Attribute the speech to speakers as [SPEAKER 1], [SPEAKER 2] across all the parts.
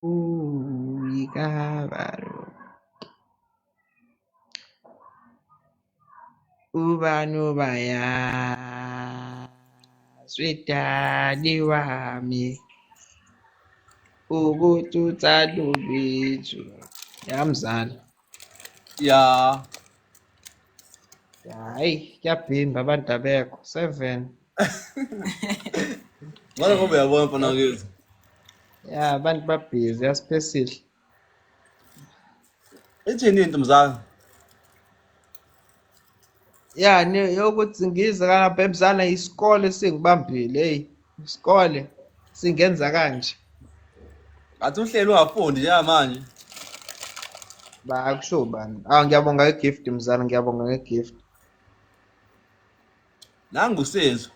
[SPEAKER 1] Uyikabalo. Ubani ubaya. Swetani wami. Ukuthi uthanda ubithu. Yamzala.
[SPEAKER 2] Ya.
[SPEAKER 1] Hayi, kuyabhimba abantu abekho. 7.
[SPEAKER 2] Ngale ngoba uyabona mfana wakithi.
[SPEAKER 1] Ya, abantu babhizi yasipesile.
[SPEAKER 2] Ithini into mzala?
[SPEAKER 1] Ya, yokuthi ngize lapha emzala isikole singibambile, hey. Isikole singenza kanje.
[SPEAKER 2] Athi uhleli ungafundi njengamanje.
[SPEAKER 1] Bakusho bani? Ngiyabonga ngegift mzala, ngiyabonga ngegift.
[SPEAKER 2] Nangu uSethu.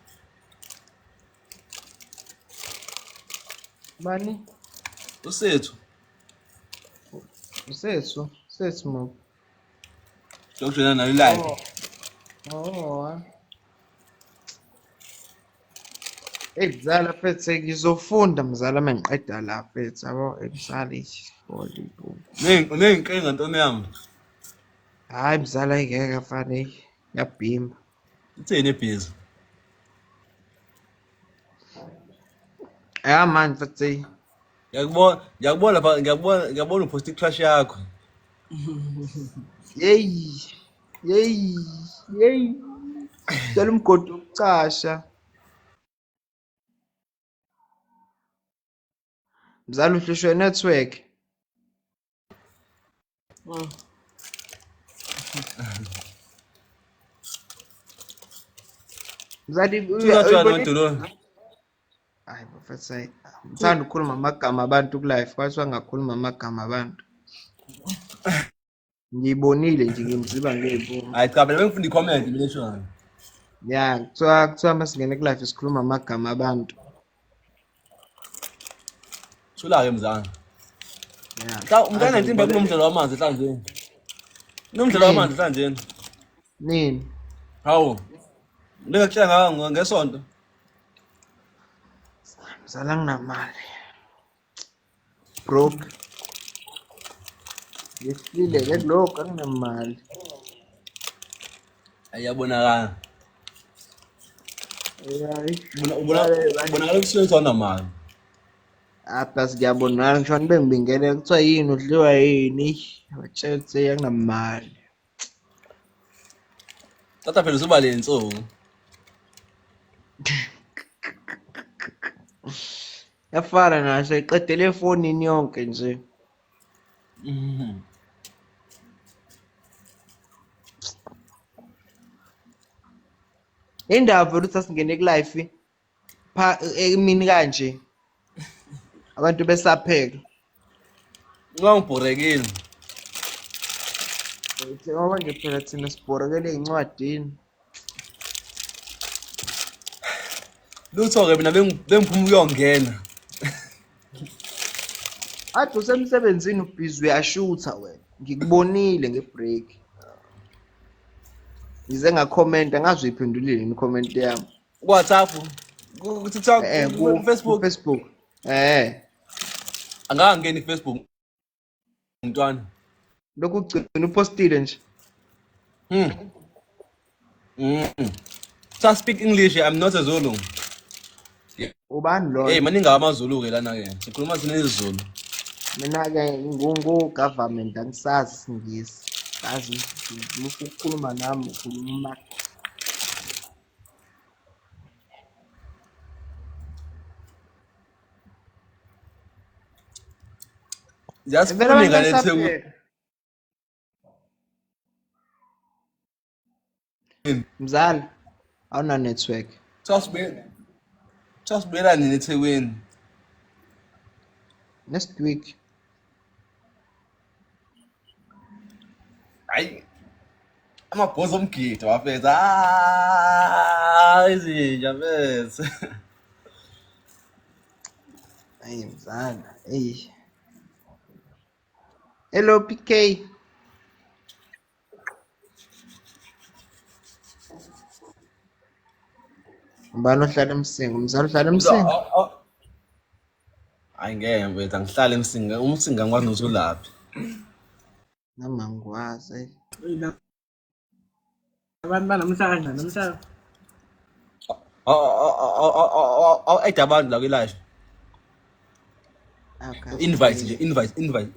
[SPEAKER 1] Bani?
[SPEAKER 2] uSethu.
[SPEAKER 1] Usethu mo.
[SPEAKER 2] Sokujoyina nayo live.
[SPEAKER 1] Oh. Hey mzala mfethu ngizofunda mzala mangiqeda la mfethu yabo emsala isikole bo.
[SPEAKER 2] Nenkinga ntomi yami.
[SPEAKER 1] Hayi mzala ayingeke afane yabhimba.
[SPEAKER 2] Ithini ebhizi?
[SPEAKER 1] Man mfethu.
[SPEAKER 2] Ngiyakubona upost i-crush yakho.
[SPEAKER 1] Yeyi. Cela umgodi wokucasha. Mzala uhlishwe network. Mzali hayi bafethu hayi. Ngithanda ukukhuluma amagama abantu ku-live kwathiwa ngakhuluma amagama abantu. Ngiyibonile nje ngimziba ngey'bomu.
[SPEAKER 2] Hayi cha phela bengifunda i-comment mina shona.
[SPEAKER 1] Ya, kuthiwa masingene ku-live sikhuluma amagama abantu.
[SPEAKER 2] Thula-ke mzala.
[SPEAKER 1] Ya.
[SPEAKER 2] Umntana-19 bekunomdlalo wamanzi ehlanzeni. Kunomdlalo wamanzi ehlanzeni.
[SPEAKER 1] Nini?
[SPEAKER 2] Hawu. Ngingakutshela ngesonto.
[SPEAKER 1] Mzala anginamali. Broke. Ngihlile lokhu anginamali.
[SPEAKER 2] Ayabonakala.
[SPEAKER 1] Hayi.
[SPEAKER 2] Ubonakala kusuke awunamali.
[SPEAKER 1] Plus ngiyabonakala ngisho bengibingele kuthiwa yini udliwa yini? Batshela ukuthi anginamali.
[SPEAKER 2] Tata phela usuba lensuku.
[SPEAKER 1] Yafana naso iqedele efonini yonke nje. Indaba vele ukuthi asingene ku-live emini kanje. Abantu besapheka.
[SPEAKER 2] Ungangibhorekile.
[SPEAKER 1] Ngoba nje phela thina sibhorekele ey'ncwadini.
[SPEAKER 2] Lutho-ke mina bengiphuma ukuyongena.
[SPEAKER 1] Athi usemsebenzini ubhizi uyashutha wena. Ngikubonile ngebreak. Ngize ngakhomenta ngazi uyiphendulile yini i-comment yami.
[SPEAKER 2] WhatsApp, ku-TikTok, ku-Facebook.
[SPEAKER 1] Facebook.
[SPEAKER 2] Angangeni i-Facebook mntwana.
[SPEAKER 1] Lokhu ugcina upostile nje.
[SPEAKER 2] So I speak English, I'm not a Zulu.
[SPEAKER 1] Ubani lo?
[SPEAKER 2] Hey, maningi amaZulu-ke lana-ke. Sikhuluma thina isiZulu.
[SPEAKER 1] Mina-ke ngu-government angisazi isingisi. Ngazi ukukhuluma nami ukhuluma
[SPEAKER 2] Ziyasikhuluma ingane eThekwini.
[SPEAKER 1] Mzala awuna network.
[SPEAKER 2] Sasibuyela nini eThekwini?
[SPEAKER 1] Next week.
[SPEAKER 2] Hayi. Amabhozi omgido wafethu. Izinja mfethu.
[SPEAKER 1] Hayi mzala, hey. Hello PK. Ubani ohlala eMsingo? Mzala uhlala eMsingo?
[SPEAKER 2] Hayi ngeke mfethu angihlale emsinga umsinga ngikwazi ukuthi ulaphi.
[SPEAKER 1] Noma ngikwazi.
[SPEAKER 3] Abantu banamhlanje namhlanje.
[SPEAKER 2] Awuede abantu la kwi-live. Invite nje,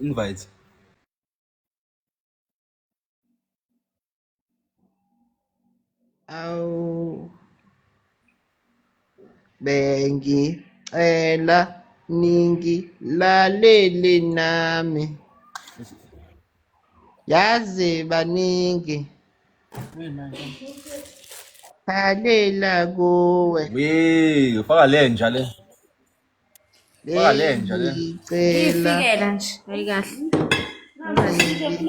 [SPEAKER 2] invite.
[SPEAKER 1] Awu. Bengicela ningilalele nami. Yazi baningi. Khalela kuwe.
[SPEAKER 2] Ufaka lenja le. Ufaka lenja le.
[SPEAKER 1] Bengicela
[SPEAKER 4] Ifikela nje hayi kahle. Abangizothi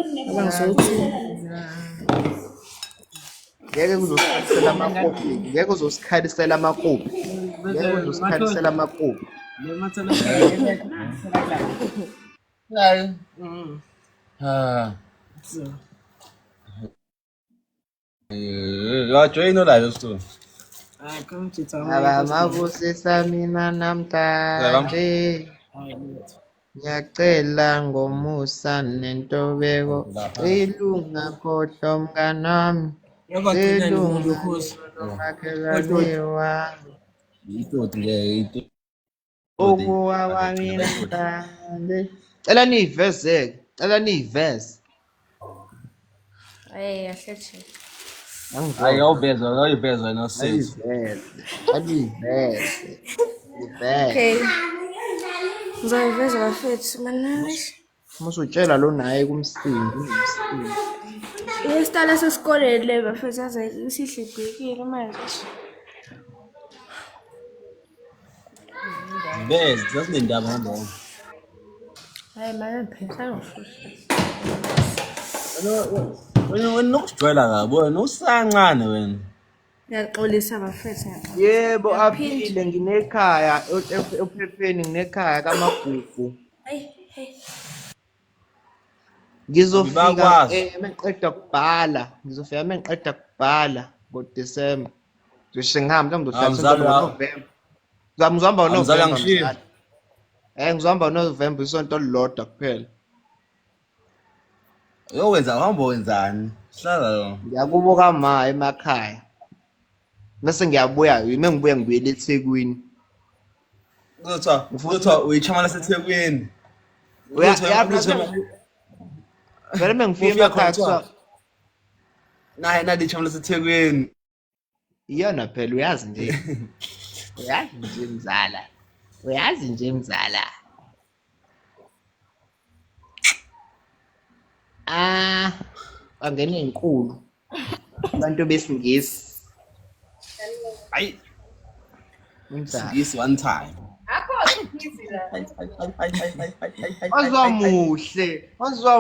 [SPEAKER 1] ngeke kuzosikhanisela amakopi. Ngeke uzosikhanisela amakopi. Ngeke uzosikhanisela amakopi.
[SPEAKER 3] Le mathela.
[SPEAKER 2] Hayi.
[SPEAKER 3] So.
[SPEAKER 2] Join live so.
[SPEAKER 3] Come to town.
[SPEAKER 1] Abamabusisa mina namhlanje. Ngiyacela ngomusa nentobeko. Ilunga khohlwa mnganami. Ilunga makhelwane wami.
[SPEAKER 2] Itoti ngeke
[SPEAKER 1] Ukuwawa mina mhlanje. Cela niyiveze. Cela niyiveze.
[SPEAKER 4] hayi kahle nje.
[SPEAKER 2] Hayi awubeza nosethu.
[SPEAKER 1] Aliveze.
[SPEAKER 4] Okay. Ngizayiveza bafethu manje.
[SPEAKER 1] Musutshela lo naye kumsindi.
[SPEAKER 4] Isitala sesikoleni le bafethu yaze isihle ibhekile manje.
[SPEAKER 2] Beza, sasinendaba ngabo.
[SPEAKER 4] Hayi manje phela ngifusha.
[SPEAKER 2] Wena nokujwayela kabi wena usancane wena.
[SPEAKER 4] Ngiyaxolisa bafethu ngiyaqola.
[SPEAKER 1] Yebo aphile nginekhaya ophepheni nginekhaya kaMagugu.
[SPEAKER 4] Hey.
[SPEAKER 1] Ngizofika
[SPEAKER 2] Bakwazi.
[SPEAKER 1] mengiqeda kubhala. Ngizofika mengiqeda kubhala ngoDisemba. Ngisho ngihamba ngizohlala
[SPEAKER 2] Mzali
[SPEAKER 1] sonto
[SPEAKER 2] wakho.
[SPEAKER 1] November. Ngizohamba
[SPEAKER 2] Mzali
[SPEAKER 1] uNovember
[SPEAKER 2] angishiye.
[SPEAKER 1] mzali. Ngizohamba uNovember isonto lodwa kuphela.
[SPEAKER 2] Uhamba wenzani? Hlala lo.
[SPEAKER 1] Ngiyakubuka ma emakhaya. Mase ngiyabuya, ngibuya ngibuyele eThekwini.
[SPEAKER 2] Kuthiwa uyichamala seThekwini.
[SPEAKER 1] Vele mengifika emakhaya kuthiwa
[SPEAKER 2] naye ichamala seThekwini.
[SPEAKER 1] iyona phela uyazi nje. Uyazi nje mzala. Uyazi nje mzala. Bangene inkulu. Abantu besingisi.
[SPEAKER 2] Hayi,
[SPEAKER 1] Mzala.
[SPEAKER 2] this one time.
[SPEAKER 1] Wazwa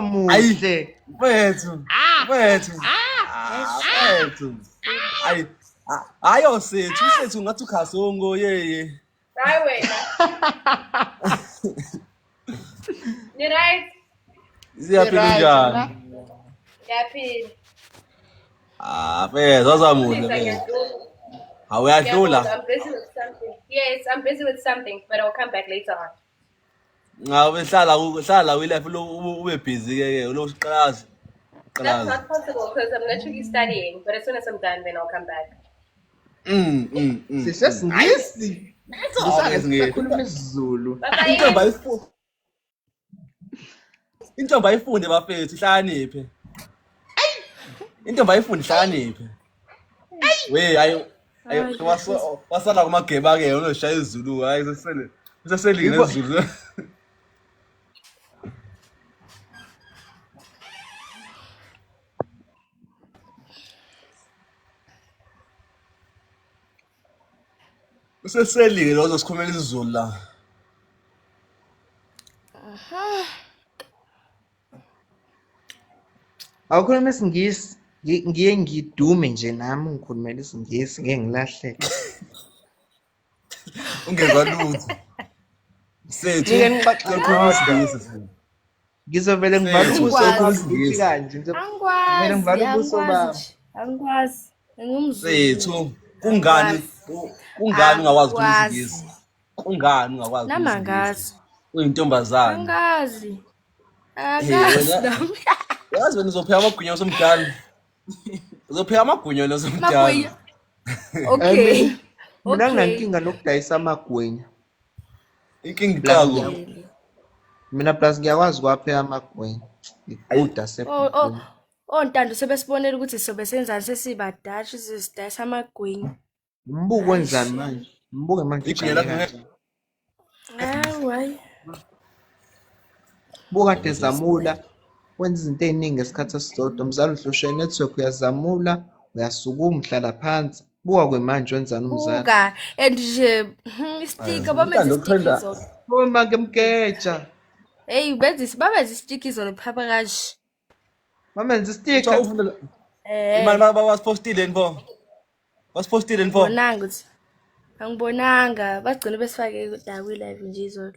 [SPEAKER 1] muhle.
[SPEAKER 2] Wethu. Hayo sethu ngathi ukhasongo yeye.
[SPEAKER 5] Hayi wena. Ni right?
[SPEAKER 2] Siyaphila njani?
[SPEAKER 5] Yaphila.
[SPEAKER 2] Phela zazamuhle. Awuyadlula.
[SPEAKER 5] I'm busy with something. Yes, I'm busy with something, but I'll come back later on.
[SPEAKER 2] Ngabe hlala uyilefe ube busy ke lo siqalazi.
[SPEAKER 5] That's not possible because I'm literally studying, but as soon as I'm done, then I'll come back.
[SPEAKER 1] Sisesingisi.
[SPEAKER 2] Ngeke
[SPEAKER 1] Sikhuluma isiZulu.
[SPEAKER 5] Bye-bye.
[SPEAKER 2] Intombi ayifunde bafethu ihlakaniphe. Intombi ayifunde ihlakaniphe. We wasala kumageba ke unoshaya izulu hayi seseli nezulu. Seseli lo zosikhumela izulu la.
[SPEAKER 1] Awukhuluma isingisi. Ngiye ngidume nje nami ngikhulumela isingisi ngeke ngilahleke.
[SPEAKER 2] Ungezwa lutho. Sethu.
[SPEAKER 1] Ngike ngiqaqe. Ngizovele ngivale ubuso bami kanje. Ngivele ngivale ubuso bami.
[SPEAKER 4] Angikwazi. Ngingumzulu.
[SPEAKER 2] Sethu. Kungani ungakwazi ukukhuluma isingisi? Kungani ungakwazi
[SPEAKER 4] Nami angazi.
[SPEAKER 2] uyintombazana.
[SPEAKER 4] Angazi.
[SPEAKER 2] Hey,
[SPEAKER 4] Angazi
[SPEAKER 2] wena
[SPEAKER 4] nami.
[SPEAKER 2] yazi wena uzopheka amagwinya usomdala. Uzopheka amagwinya wena usomdala.
[SPEAKER 4] Magwinya. Okay.
[SPEAKER 1] Mina
[SPEAKER 4] Okay.
[SPEAKER 1] nginankinga nokudayisa amagwinya.
[SPEAKER 2] Inkinga iqako.
[SPEAKER 1] Mina plus ngiyakwazi kwaphela amagwinya. Ikuda
[SPEAKER 4] Oh,
[SPEAKER 1] sepagwinya.
[SPEAKER 4] Ntando sebesibonela ukuthi sobe senzani sesibadala sisidayisa amagwinya.
[SPEAKER 1] Mbuko wenzani manje? Mbuke manje
[SPEAKER 2] Igwinya
[SPEAKER 1] ujale
[SPEAKER 2] lakho
[SPEAKER 1] kanjani?
[SPEAKER 4] Hayi.
[SPEAKER 1] Buka kade zamula wenza izinto eziningi ngesikhathi esisodwa. Mzala uhlushe network uyazamula, uyasukuma uhlala phansi. Buka kwemanje wenzani umzala?
[SPEAKER 4] Buka and nje istika bamenza istika izolo.
[SPEAKER 1] Uma ke mkeja.
[SPEAKER 4] Hey babenza istika izolo phapha kashi.
[SPEAKER 1] Mamenza istika.
[SPEAKER 2] Cha ufuna imali basipostile nfo. Basipostile nfo.
[SPEAKER 4] Bonanga ukuthi angibonanga bagcina besifake dawi live nje izolo.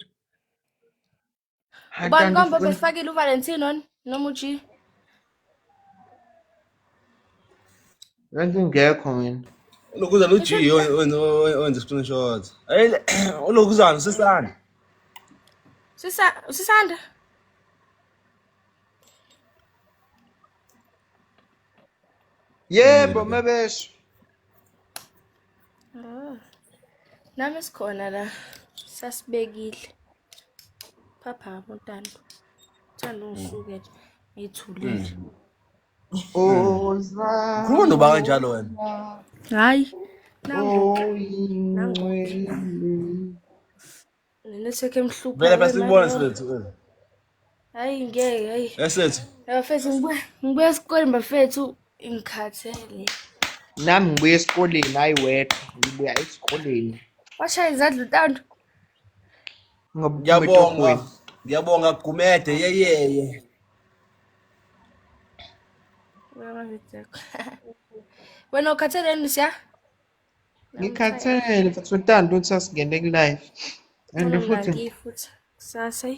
[SPEAKER 4] Ubani komba besifakile uValentino noma uG?
[SPEAKER 1] Ngingekho mina.
[SPEAKER 2] Lokuzana uG wenza screenshot. Hey ulokuzana sisana.
[SPEAKER 4] Sisanda.
[SPEAKER 1] Yebo mabesho.
[SPEAKER 4] Nami sikhona la. Sasibekile. Phapha uNtando. Thanda ungisuke ngithulile.
[SPEAKER 1] Oza.
[SPEAKER 2] Khuluma noba kanjalo wena.
[SPEAKER 4] Hayi.
[SPEAKER 1] Oyingcwele.
[SPEAKER 4] Network emhlupha.
[SPEAKER 2] Vela bese sibone sethu.
[SPEAKER 4] Hayi ngeke, hayi.
[SPEAKER 2] Esethu.
[SPEAKER 4] Bafethu ngibuya esikoleni bafethu ngikhathele.
[SPEAKER 1] Nami ngibuya esikoleni hayi wedwa. Ngibuya esikoleni.
[SPEAKER 4] Washaya izandla uNtando.
[SPEAKER 2] Ngiyabonga. Ngiyabonga Gumede yeyeye.
[SPEAKER 4] Wena ukhatheleni siya?
[SPEAKER 1] Ngikhathele mfethu uNtando uthi asingene ku-live. And futhi
[SPEAKER 4] kusasa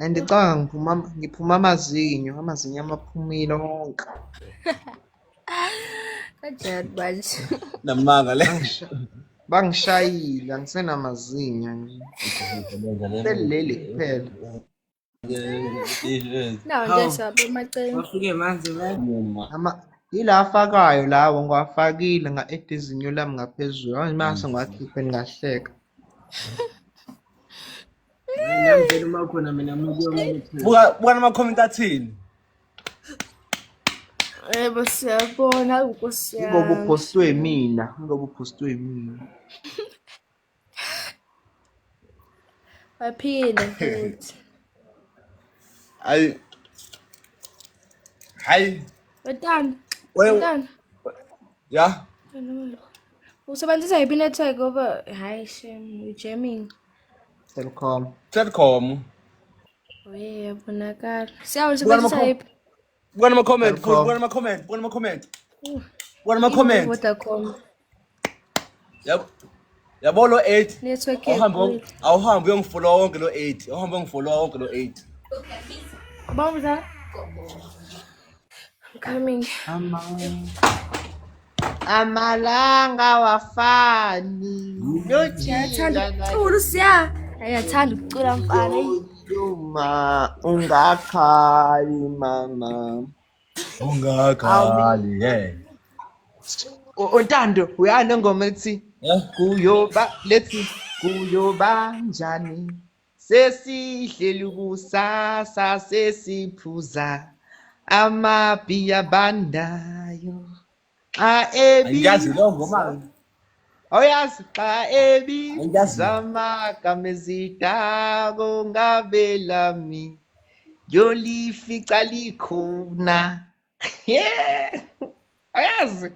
[SPEAKER 1] ngicabanga ngiphuma amazinyo amaphumile onke.
[SPEAKER 4] kanjani manje?
[SPEAKER 2] Namanga le.
[SPEAKER 1] Bangishayile angisenamazinyo nje. Selele kuphela.
[SPEAKER 4] Nawu nje sabe emaceni.
[SPEAKER 3] Wafike manje la.
[SPEAKER 1] Yila afakayo lawo ngiwafakile nga-add izinyo lami ngaphezulu. Mase ngiwakhiphe ngahleka.
[SPEAKER 3] Namvela uma khona mina
[SPEAKER 2] Buka nama-comment athini?
[SPEAKER 4] Yebo siyabona Nkosi yami.
[SPEAKER 1] Ngoba uphostwe mina.
[SPEAKER 4] Baphinde futhi.
[SPEAKER 2] Hayi.
[SPEAKER 4] Wetana.
[SPEAKER 2] Ya.
[SPEAKER 4] Usebenzisa yiphi network ngoba hayi shame jamming.
[SPEAKER 1] Telkom.
[SPEAKER 4] Yabonakala. Siyawusebenzisa yiphi?
[SPEAKER 2] Buka nama-comment.
[SPEAKER 4] Vodacom.
[SPEAKER 2] Yabo lo 8.
[SPEAKER 4] Network
[SPEAKER 2] Awuhambe uyongifollow wonke lo 8.
[SPEAKER 4] Bawuza. I'm coming.
[SPEAKER 1] Amalanga wafani.
[SPEAKER 4] Ucula siya. Ayathanda ukucula mfana.
[SPEAKER 1] Uma ungakhali mama.
[SPEAKER 2] Ungakhali hey.
[SPEAKER 1] Untando uyana ngoma ethi kuyoba njani sesihleli kusasa sesiphuza amabhiya bandayo
[SPEAKER 2] Angiyazi lo ngoma.
[SPEAKER 1] Oyazi xa ebiza amagama ezitako ngabelami yolifica likhona. Yeah. Oyazi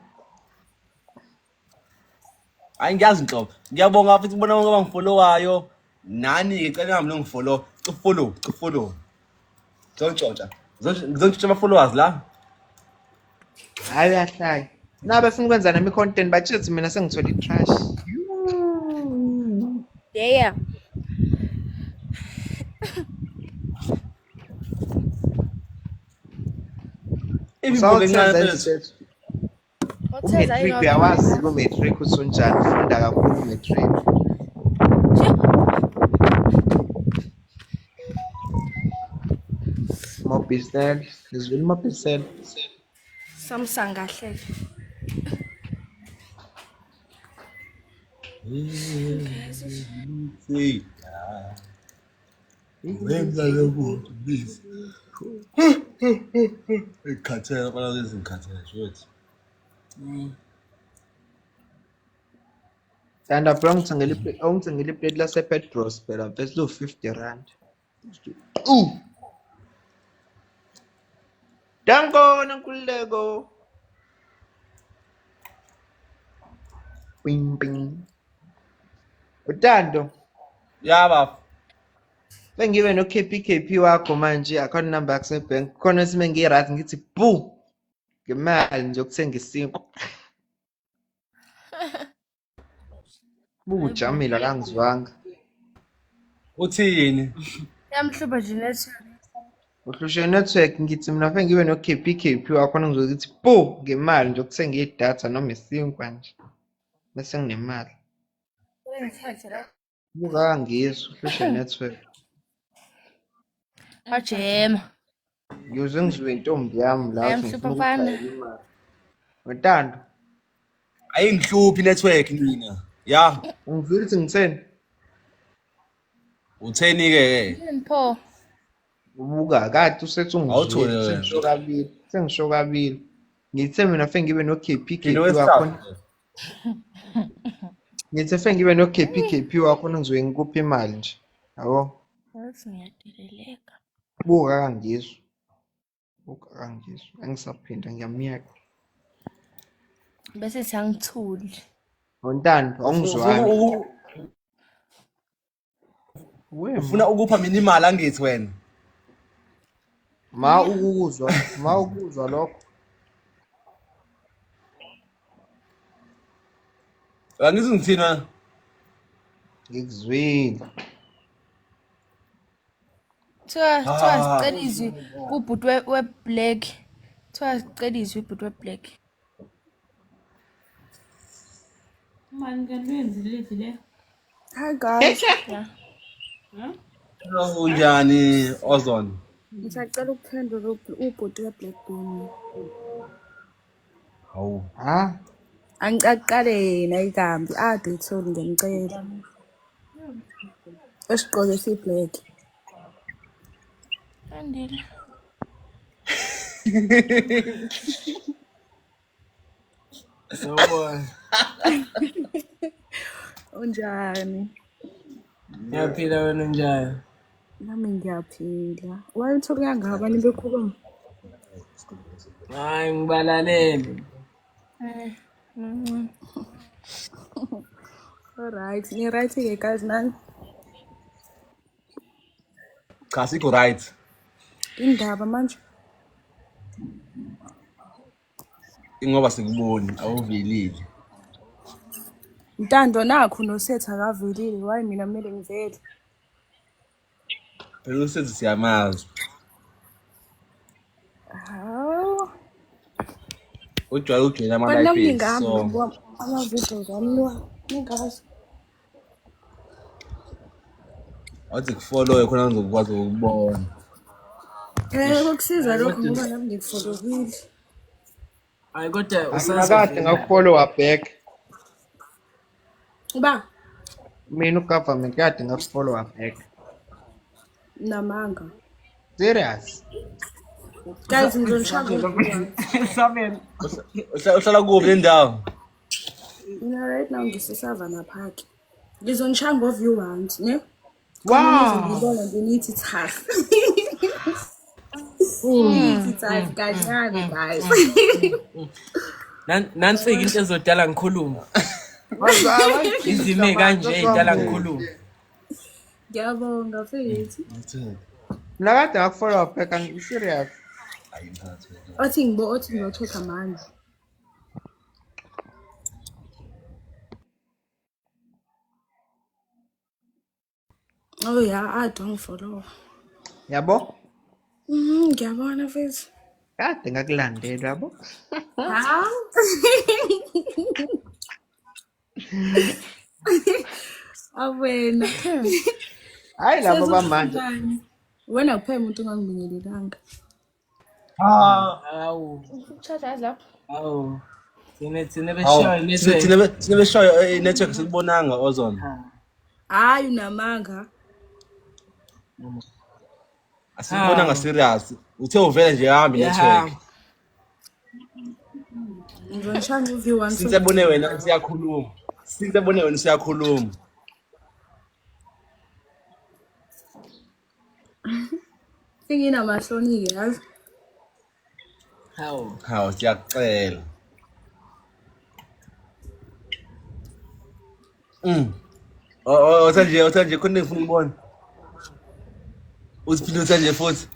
[SPEAKER 2] Angiyazi nhlobo. Ngiyabonga futhi ubona wonke abangifollowayo. Nani ke cela ngami longifollow. Follow. Zontshotsha. Zontshotsha ama-followers la.
[SPEAKER 1] hayi uyahlaya. Nabe funa ukwenza nami i-content batshithi mina sengithola i-trash.
[SPEAKER 4] Yeah.
[SPEAKER 1] Umatric uyawazi umatric usunjani, funda kakhulu umatric. Mobisel, ngizwile Mobisel.
[SPEAKER 4] Samsung kahle.
[SPEAKER 2] Wenza lokho please. Ikhathela bala lezi ngikhathela shothi.
[SPEAKER 1] Stand up ongithengele iplate lase Petros phela bese lo 50 rand. Danko nankululeko. Ping ping. Utando,
[SPEAKER 2] Ya baba.
[SPEAKER 1] bengibe no KPKP wakho manje account number yakho sebank. Khona isime ngirathi ngithi bu. Ngemali nje yokuthenga isinko. Bujamila kangizwanga.
[SPEAKER 2] Uthini?
[SPEAKER 4] Yamhluba nje network.
[SPEAKER 1] Uhlushe network ngithi mina fanele ngibe no KPKP wakho ngizokuthi bu ngemali nje yokuthenga idatha noma isinkwa nje. Bese nginemali.
[SPEAKER 4] Ngithathe la.
[SPEAKER 1] Buka ngizwe uhlushe network.
[SPEAKER 4] Ajema.
[SPEAKER 1] Ngiyuze ngizwe intombi yami la
[SPEAKER 4] Ayamhlupha mfana.
[SPEAKER 1] Utando,
[SPEAKER 2] Ayingihluphi network mina. Ya,
[SPEAKER 1] ungizwile ukuthi ngitheni?
[SPEAKER 2] utheni ke?
[SPEAKER 4] Yini pho?
[SPEAKER 1] Ubuka kade usethi
[SPEAKER 2] Awuthole
[SPEAKER 1] ungizwile,
[SPEAKER 2] wena.
[SPEAKER 1] sengisho kabili. Ngithe mina fanele ngibe no KPKP
[SPEAKER 2] Ngino
[SPEAKER 1] wakho.
[SPEAKER 2] wesithathu.
[SPEAKER 1] Ngithe fanele ngibe no KPKP wakho ngizoke ngikuphi imali nje. Yabo,
[SPEAKER 4] Yazi ngiyadeleleka.
[SPEAKER 1] buka kangizwe. Buka kangizwe. Angisaphinda ngiyamiyeka.
[SPEAKER 4] Bese siyangithuli.
[SPEAKER 1] Untando, awungizwanga.
[SPEAKER 2] Ufuna ukupha mina imali angithi wena.
[SPEAKER 1] Ma ukuzwa lokho.
[SPEAKER 2] Angithi ngithina.
[SPEAKER 1] Ngikuzwile.
[SPEAKER 4] Thiwa sicela izwi kubhuti we-black. Thiwa sicela izwi ibhuti we-black.
[SPEAKER 6] Man, can we delete it?
[SPEAKER 4] Hi guys. Yeah.
[SPEAKER 2] Unjani Ozone?
[SPEAKER 4] Ngisacela ukuphendula ubhuti we-black bone.
[SPEAKER 2] Hawu.
[SPEAKER 1] Ha?
[SPEAKER 4] Angicaqale yena ikambi adetholi ngiyamcela. Esiqoke si-black. Andile.
[SPEAKER 3] So boy.
[SPEAKER 4] Unjani?
[SPEAKER 3] Ngiyaphila wena njani?
[SPEAKER 4] Nami ngiyaphila. Wayethole kangabani bekhuluma?
[SPEAKER 3] Hayi ngibalalele.
[SPEAKER 4] Alright, ni right ke guys nani?
[SPEAKER 2] Cha sikho right.
[SPEAKER 4] Indaba manje.
[SPEAKER 2] Ingoba sikuboni awuvelile.
[SPEAKER 4] Ntando nakho nosetha akavelile, wayi mina kumele ngivele.
[SPEAKER 2] Phela usethi siyamazi.
[SPEAKER 4] Hawu.
[SPEAKER 2] Ujwayele ugcina ama
[SPEAKER 4] Kodwa
[SPEAKER 2] life
[SPEAKER 4] nami
[SPEAKER 2] so
[SPEAKER 4] ngihamba ama-videos ami ningazi.
[SPEAKER 2] wathi kufollow khona ngizokwazi ukubona.
[SPEAKER 4] Kukusiza lokho ngoba nami ngikufolowile.
[SPEAKER 3] Hayi kodwa
[SPEAKER 1] Mina
[SPEAKER 3] usazi
[SPEAKER 1] kade ngakufollow back.
[SPEAKER 4] Uba
[SPEAKER 1] Mina ugovernment kade ngakufollow back.
[SPEAKER 4] namanga.
[SPEAKER 1] Serious?
[SPEAKER 4] Guys ngizonishaya.
[SPEAKER 3] Saben.
[SPEAKER 2] Uhlala kuphi le ndawo?
[SPEAKER 4] Mina right now ngisesavana park. Ngizonishaya ngo-view once, ne?
[SPEAKER 1] Wow.
[SPEAKER 4] Ngibona nginithi tough. Nithi tough kancane guys.
[SPEAKER 3] Nansi into ezodala ngikhuluma.
[SPEAKER 1] Wazaba
[SPEAKER 3] Izime kanje edala ngikhuluma.
[SPEAKER 4] Ngiyabonga mfethu.
[SPEAKER 1] Mina kade ngakufollow back and serious.
[SPEAKER 4] Othi ngibo-check manje. Oh yeah, I don't follow.
[SPEAKER 1] Yabo?
[SPEAKER 4] Ngiyabona mfethu.
[SPEAKER 1] Kade ngakulandela yabo.
[SPEAKER 4] Hawu. Awena.
[SPEAKER 1] Hayi labo bamanje.
[SPEAKER 4] Wena kuphela umuntu ongangibingelelanga.
[SPEAKER 3] Awu.
[SPEAKER 4] Charge lapho.
[SPEAKER 3] Awu. Thina beshoyo network.
[SPEAKER 2] Thina beshoyo network sikubonanga Ozone.
[SPEAKER 7] Hayi unamanga.
[SPEAKER 2] Asikubonanga serious. Uthe uvela nje hamba network.
[SPEAKER 7] Ngishaya uview one.
[SPEAKER 2] Sisebone wena siyakhuluma. Sisebone wena siyakhuluma.
[SPEAKER 7] Singina-mahloni ke yazi.
[SPEAKER 2] Hawu siyakucela. Othanje khona ngifuna ukubona. Usiphile uthanje futhi.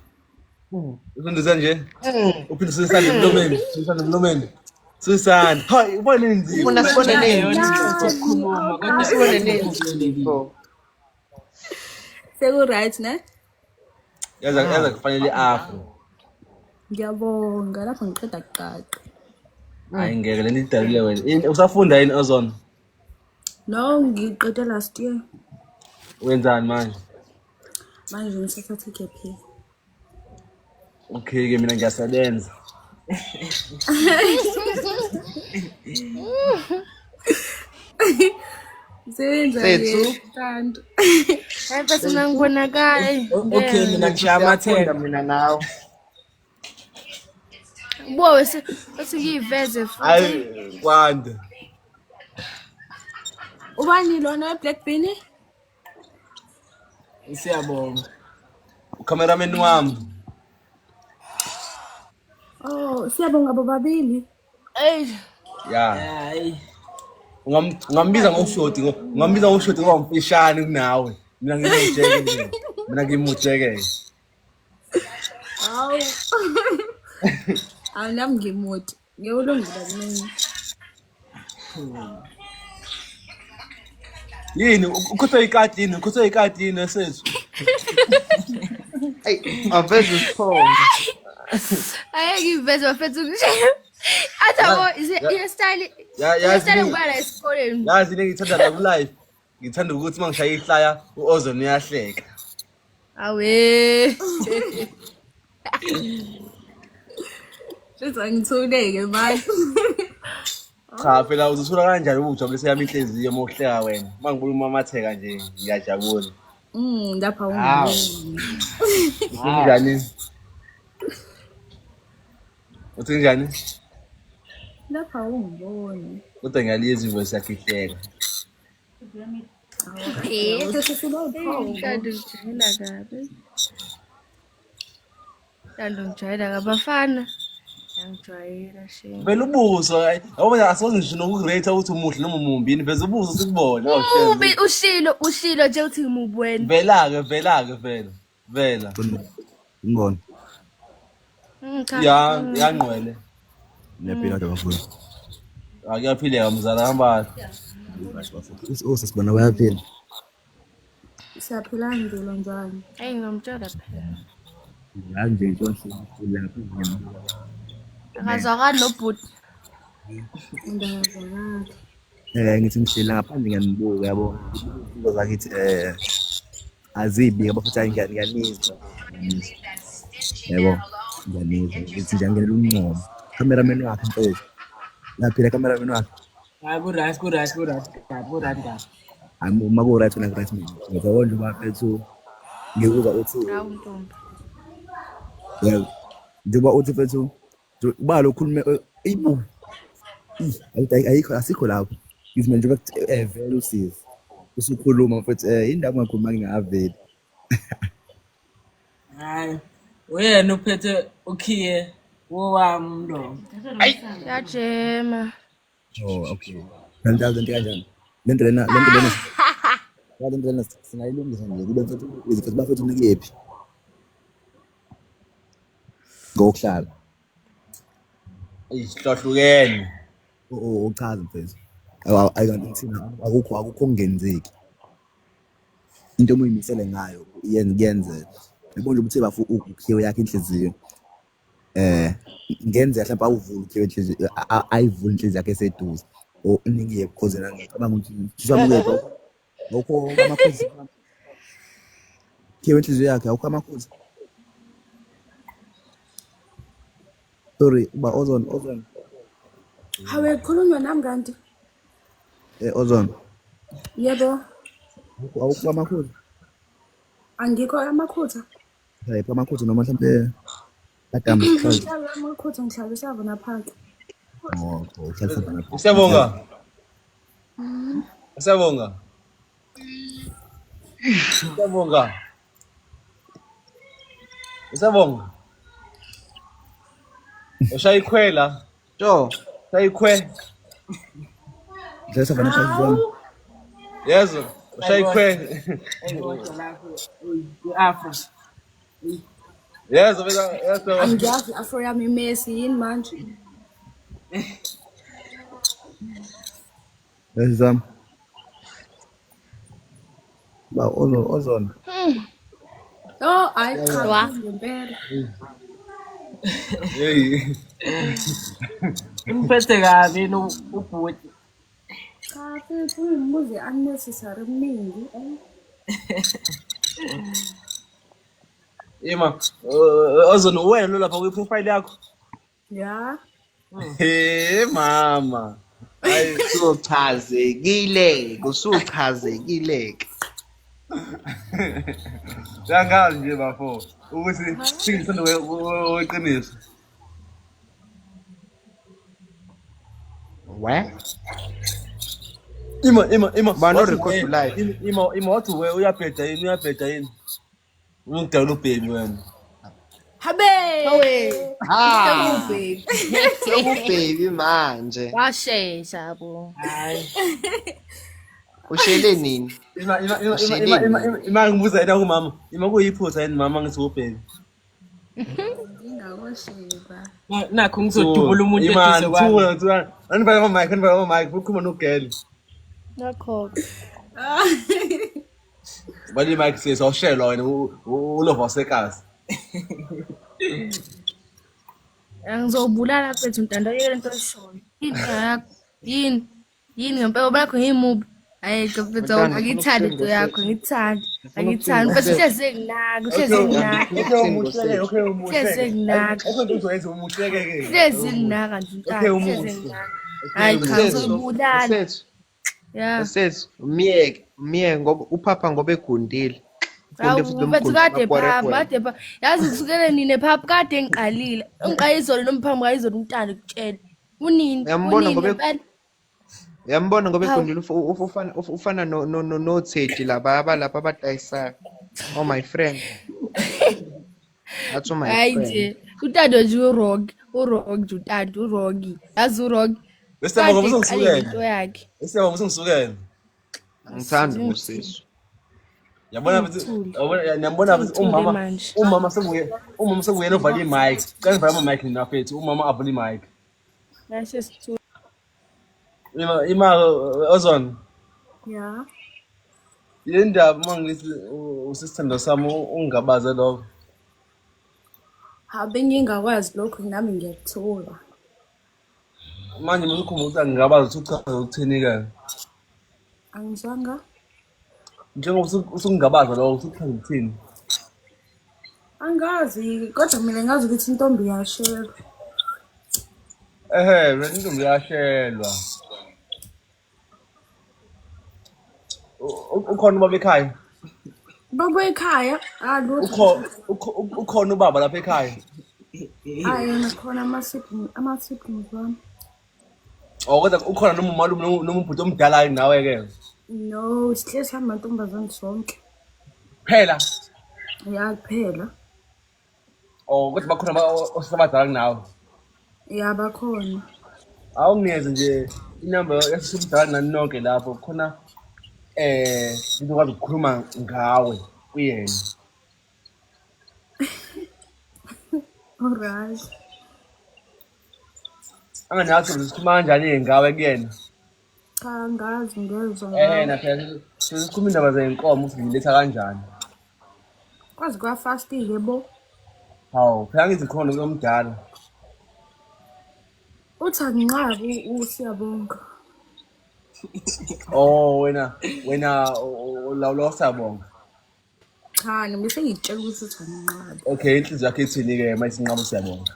[SPEAKER 2] Ufunda uthanje? Uphinde usisande emlomeni, usisande emlomeni. Susana, hayi ubona inzima.
[SPEAKER 1] Ufuna sibone nini?
[SPEAKER 3] Ukukhuluma kodwa
[SPEAKER 1] Sibone nini?
[SPEAKER 7] Seku-right ne?
[SPEAKER 2] Yaza kufanele afro.
[SPEAKER 7] Ngiyabonga lapho ngiqeda kuqaqa.
[SPEAKER 2] Hayi ngeke lento idalile wena. Usafunda yini Ozone?
[SPEAKER 7] No, ngiqede last year.
[SPEAKER 2] Wenzani manje?
[SPEAKER 7] Manje ngisathatha gap year.
[SPEAKER 2] Okay ke mina ngiyasebenza.
[SPEAKER 7] Sebenza
[SPEAKER 1] Sethu.
[SPEAKER 7] ke kanti.
[SPEAKER 4] Hayi bese mina ngibonakala.
[SPEAKER 3] Okay mina ngishaya
[SPEAKER 1] Siyafunda
[SPEAKER 3] amathenga.
[SPEAKER 1] mina nawe.
[SPEAKER 4] Bo wese ngiyiveze futhi.
[SPEAKER 2] Hayi kwanda.
[SPEAKER 7] Ubani lona we-Black Bean?
[SPEAKER 3] Siyabonga.
[SPEAKER 2] Cameraman wami.
[SPEAKER 7] Oh, siyabonga bobabili.
[SPEAKER 4] Hey,
[SPEAKER 2] Ya.
[SPEAKER 3] Hayi.
[SPEAKER 2] Ngambiza ngoshoti, ngambiza ngoshoti ngoba mfishane kunawe. Mina ngimujeke nje. Mina ngimujeke.
[SPEAKER 7] Hawu. Awunami ngimude. Ngiyolungile mina.
[SPEAKER 2] Yini ukhotha ikati yini sethu?
[SPEAKER 1] Hey, aveze isithombe.
[SPEAKER 4] ayeke ngiyiveze bafethu ngishaya. Athabo i-style. I-style ngibala esikoleni.
[SPEAKER 2] Yazi ngithanda la ku live. Ngithanda ukuthi mangishaya ihlaya uOzone uyahleka.
[SPEAKER 4] Awe.
[SPEAKER 7] Siza ngithuleke manje.
[SPEAKER 2] Cha phela uzithola kanjani ukujabulisa yami inhliziyo mokuhleka wena. Mangibona umamatheka nje ngiyajabula.
[SPEAKER 7] Lapha
[SPEAKER 1] Hawu.
[SPEAKER 2] Unjani? Uthi njani?
[SPEAKER 7] lapha ungiboni.
[SPEAKER 2] Kodwa ngiyaliza ivoice yakhe ihleka.
[SPEAKER 4] Okay.
[SPEAKER 7] Sesibopho.
[SPEAKER 4] Ngithanda ukujayela kabi. Ngithanda ukujayela kabafana. Ngijwayela shame.
[SPEAKER 2] Vele ubuso yabona asoze ngisho nokurate ukuthi umuhle noma umumbi veze ubuso sikubona
[SPEAKER 4] Ubi ushilo nje uthi ngimubweni.
[SPEAKER 2] vela vela
[SPEAKER 8] Ngibona.
[SPEAKER 2] yangqwele
[SPEAKER 8] Niyaphila bafuna.
[SPEAKER 2] akuyaphileka mzala hamba
[SPEAKER 8] Usasibona bayaphila.
[SPEAKER 7] Siyaphila ndilo njani?
[SPEAKER 4] Hey ngomtshela phela.
[SPEAKER 8] Yazi nje inhloso lapha.
[SPEAKER 4] Akazwakali nobhuti.
[SPEAKER 7] Ngiyazwakala.
[SPEAKER 8] Ngithi ngishila ngaphandle ngiyanibuka yabo. Into zakithi azibi yabo futhi ngiyanizwa. Yebo. Ngiyanizwa. Ngithi nje ngenela unqobo. Cameraman wakhe mfethu. Laphila cameraman wakhe.
[SPEAKER 3] Hayi ku-right.
[SPEAKER 8] Uma ku-right wena ku-right mina. Ngizokondla bafethu. Ngikuza uthi
[SPEAKER 4] Hawu ntombi.
[SPEAKER 8] yebo. Njengoba uthi mfethu uba lokhulume ibu. Ayikho asikho lapho. Ngithi manje vele usizi. Usukhuluma mfethu indaba ngakhuluma ngingaveli.
[SPEAKER 3] Hayi. Wena uphethe ukhiye wowami umntombi.
[SPEAKER 4] Yajema.
[SPEAKER 8] Oh okay. Lento kanjani? Lento lena singayilungisa nje kube mfethu izifo bafethu nikephi. Ngokuhlala.
[SPEAKER 2] ihlohlukene
[SPEAKER 8] Uchaza mfethu. Ayikantithina akukho okungenzeki. Into omuyimisele ngayo yenze. Ngibona ukuthi bafu ukhiwe yakhe inhliziyo. Ngenze mhlawumbe awuvula ukhiwe inhliziyo ayivula inhliziyo yakhe eseduze. Ningiye because la ngicabanga ukuthi sisamukele lokho amakhosi. Khiwe inhliziyo yakhe awukho amakhosi. Sorry, Ozone.
[SPEAKER 7] Hawe khulunywa nami kanti.
[SPEAKER 8] Ozone.
[SPEAKER 7] Yebo,
[SPEAKER 8] Awukho amakhutha.
[SPEAKER 7] angikho amakhutha.
[SPEAKER 8] Hayi, amakhutha noma mhlambe agama sihlazi.
[SPEAKER 7] Ngihlala amakhutha ngihlala savana phansi.
[SPEAKER 8] Oh, uhlala
[SPEAKER 2] Siyabonga. Siyabonga. Siyabonga. Siyabonga. Ushayikhwela.
[SPEAKER 1] Jo,
[SPEAKER 2] Shayikhwe.
[SPEAKER 8] uhlala savana phansi.
[SPEAKER 2] Yezo. Ushayikhwe.
[SPEAKER 3] Engikho lapho ku-Afro.
[SPEAKER 2] Yezo yezo.
[SPEAKER 7] Angiyazi afro yami Messi yini manje.
[SPEAKER 8] Zam. Ozone.
[SPEAKER 7] Oh, cha ngempela.
[SPEAKER 2] Hey.
[SPEAKER 3] Umphethe kabi ubhuti.
[SPEAKER 7] Cha futhi umbuzi unnecessary mningi.
[SPEAKER 2] Ima. Ozone wena lo lapha ku profile yakho.
[SPEAKER 7] Ya.
[SPEAKER 2] Hey mama. Hayi
[SPEAKER 1] usuchazekile, usuchazekile.
[SPEAKER 2] Yangazi nje bafo. Ukuthi singithanda weqiniso.
[SPEAKER 1] We?
[SPEAKER 2] Ima.
[SPEAKER 1] Bano record live.
[SPEAKER 2] Ima wathi we uyabheda yini? Ungidala ubhebi wena.
[SPEAKER 4] Habe.
[SPEAKER 1] Ah,
[SPEAKER 4] Baby.
[SPEAKER 1] baby manje.
[SPEAKER 4] Washesha bo.
[SPEAKER 3] Hayi.
[SPEAKER 1] Ushele nini?
[SPEAKER 2] Ima ngibuza yena kumama. Ima kuyiphutha yini mama ngithi ubhebi.
[SPEAKER 7] Ngingawasheba.
[SPEAKER 3] Nakho ngizodubula umuntu eduze kwami.
[SPEAKER 2] Thula. Anibhala ama-mic, ukhuluma nogeli.
[SPEAKER 4] Nakho.
[SPEAKER 2] Bali mic says awushelwa wena ulova wasekazi.
[SPEAKER 4] Angizobulala mfethu ntando yele nto eshoyo. Yini ngempela bakho ngimubi. Hayi mfethu angithandi into yakho ngithandi. Angithandi mfethu hleze nginaka, hleze nginaka. Hleze nginaka. Hleze nginaka nje intando, hleze nginaka. Hayi cha ngizobulala.
[SPEAKER 1] Sethu,
[SPEAKER 4] Yeah.
[SPEAKER 1] sethu, umyeke ngoba upapa ngoba egundile.
[SPEAKER 4] Mfethu kade phapa. Yazi kusukele nini phapa kade ngiqalile. Ngiqayizolo nomphambi kayizolo umntana ukutshela. Unini?
[SPEAKER 1] Uyambona ngoba
[SPEAKER 4] Ngempela.
[SPEAKER 1] Uyambona ngoba
[SPEAKER 4] Hawu.
[SPEAKER 1] egundile ufana no Teddy laba abadayisayo. Oh my friend. That's my
[SPEAKER 4] Hayi
[SPEAKER 1] friend.
[SPEAKER 4] nje. Utando nje uRog nje utando uRogi. Yazi uRog.
[SPEAKER 2] Bese
[SPEAKER 4] Kade
[SPEAKER 2] ngoba
[SPEAKER 4] ngiqalile into
[SPEAKER 2] usungizukela.
[SPEAKER 4] yakhe.
[SPEAKER 2] Bese ngoba usungizukela.
[SPEAKER 1] Angithandi usizo.
[SPEAKER 2] Yabona ukuthi umama senguyena ovala i-mic. Cela vala ama-mic nina mfethu. Umama avula i-mic.
[SPEAKER 4] Yashe sithu.
[SPEAKER 2] Ima Ozone.
[SPEAKER 7] Ya.
[SPEAKER 2] Yini ndaba mangithi usisithando sami ungabaze lokho.
[SPEAKER 7] Habe ngingakwazi lokho nami ngiyakuthola.
[SPEAKER 2] Manje masukhumbuza ngingabazi ukuthi uchaza ukuthini ke.
[SPEAKER 7] Angizwanga.
[SPEAKER 2] Njengoba usungabaza lokho uchaza ukuthini.
[SPEAKER 7] Angazi kodwa mina ngazi ukuthi intombi yashela.
[SPEAKER 2] Wena intombi yashelwa. Ukhona ubaba ekhaya?
[SPEAKER 7] Babo ekhaya, lutho.
[SPEAKER 2] Ukhona ubaba lapha ekhaya?
[SPEAKER 7] Hayi nakhona ama-siblings wami.
[SPEAKER 2] Kodwa ukhona noma umalume noma ubhuti omdala nawe ke?
[SPEAKER 7] No, sihle samantombazane sonke.
[SPEAKER 2] Phela.
[SPEAKER 7] Ya kuphela.
[SPEAKER 2] Kodwa bakhona osabadala kunawe?
[SPEAKER 7] Ya bakhona.
[SPEAKER 2] Awunginikeze nje inamba yasomdala nani nonke lapho khona ngizokwazi ukukhuluma ngawe kuyena.
[SPEAKER 7] Alright.
[SPEAKER 2] Anganyathi sikhuluma kanjani ngawe kuyena?
[SPEAKER 7] Cha ngazi ngezwe.
[SPEAKER 2] Na phela sikhuluma indaba zenkomo uziletha kanjani?
[SPEAKER 7] Kwazi kwa fast-ke bo.
[SPEAKER 2] Hawu, phela ngithi khona komdala.
[SPEAKER 7] Uthi akunqabi usiyabonga.
[SPEAKER 2] Wena lo Siyabonga.
[SPEAKER 7] Cha nami sengitshela ukuthi uthi akunqabi.
[SPEAKER 2] Okay, inhliziyo yakhe ithini ke mase sinqaba Siyabonga?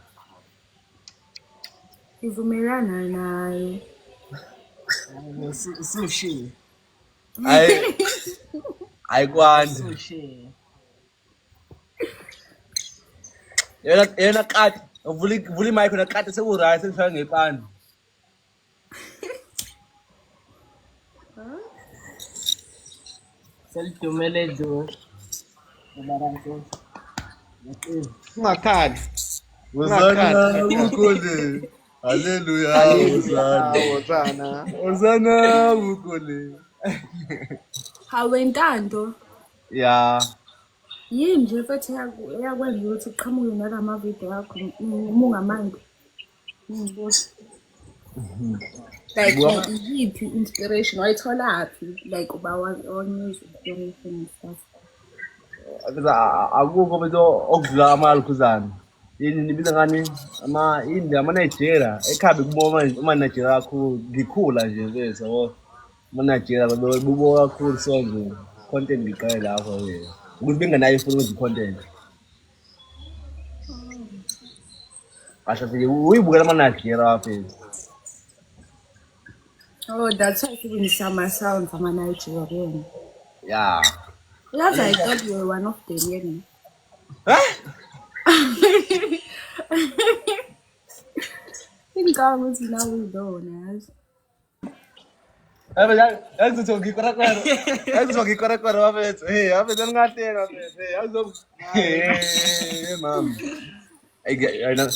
[SPEAKER 7] Ngivumelana naye.
[SPEAKER 3] Sushi.
[SPEAKER 2] Ayikwandi.
[SPEAKER 3] Sushi.
[SPEAKER 2] Yena kati vula imic na kati sekuright sengifaka ngepani.
[SPEAKER 3] Selidumele do.
[SPEAKER 1] Ungakhali.
[SPEAKER 2] Uzana ukole. Haleluya.
[SPEAKER 1] Wozana.
[SPEAKER 2] Uzana ukole.
[SPEAKER 7] Hawentando.
[SPEAKER 2] Yeah.
[SPEAKER 7] Yini nje futhi eyakwenza ukuthi uqhamuke nalama video yakho mungamandi. Ngibuza. Like yiphi inspiration wayitholaphi like uba one inspiration and stuff.
[SPEAKER 2] Akukho bese okudlula amalukhuzana. Yini nibiza ngani ama Nigeria ekhabe kubo ama Nigeria kakhulu ngikhula nje bese yabo ama Nigeria bubo kakhulu sonke content ngiqale lapho ke ukuthi bengenayo futhi ukwenza content. Asha ke uyibukela ama Nigeria waphela.
[SPEAKER 7] Oh, that's why even some sounds from a Nigerian.
[SPEAKER 2] Yeah.
[SPEAKER 7] Yes, I thought you were one of them, you think I was now we don't as.
[SPEAKER 2] Yakuthi ngikora wafethu. Wafethu ngingateka wafethu. Yakuzo. Mama. Angibona.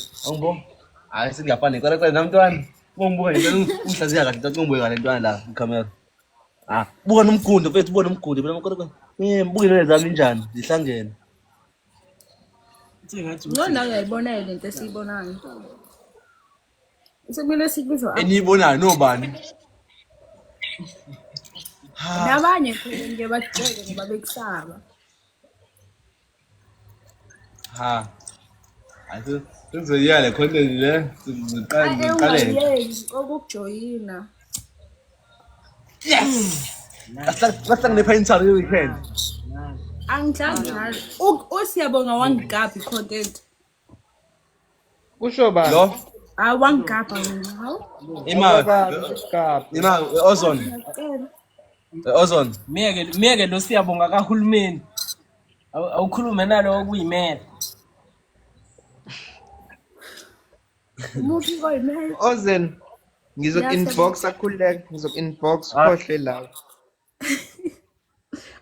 [SPEAKER 2] Hayi singafani ngikora namntwana. Ngombuka nje umhlaziya kahle nto ngombuka kahle ntwana la camera. Buka nomgundo mfethu buka nomgundo phela ngikora. Mbuke nezami njani zihlangene.
[SPEAKER 7] Ngona uyayibona lento esiyibonayo. Sekumele sikubizwa
[SPEAKER 2] Eniyibonayo nobani?
[SPEAKER 7] nabanye nje bajeke ngoba bekusaba.
[SPEAKER 2] Ayiso sizoyala content le siqale.
[SPEAKER 7] Okujoyina.
[SPEAKER 2] Yes. Asangene phayintshalo ye weekend.
[SPEAKER 7] Angidlali. Usiyabonga wangigaphi content.
[SPEAKER 1] Kusho ba?
[SPEAKER 2] Lo
[SPEAKER 7] Wangigapha wena, hawu?
[SPEAKER 2] Ima Ozone.
[SPEAKER 3] Miyeke lo siyabonga kahulumeni. Awukhulume nalo okuyimela.
[SPEAKER 7] Muthi koyimela.
[SPEAKER 1] Ozen. Inbox akhuleka, inbox khohle la.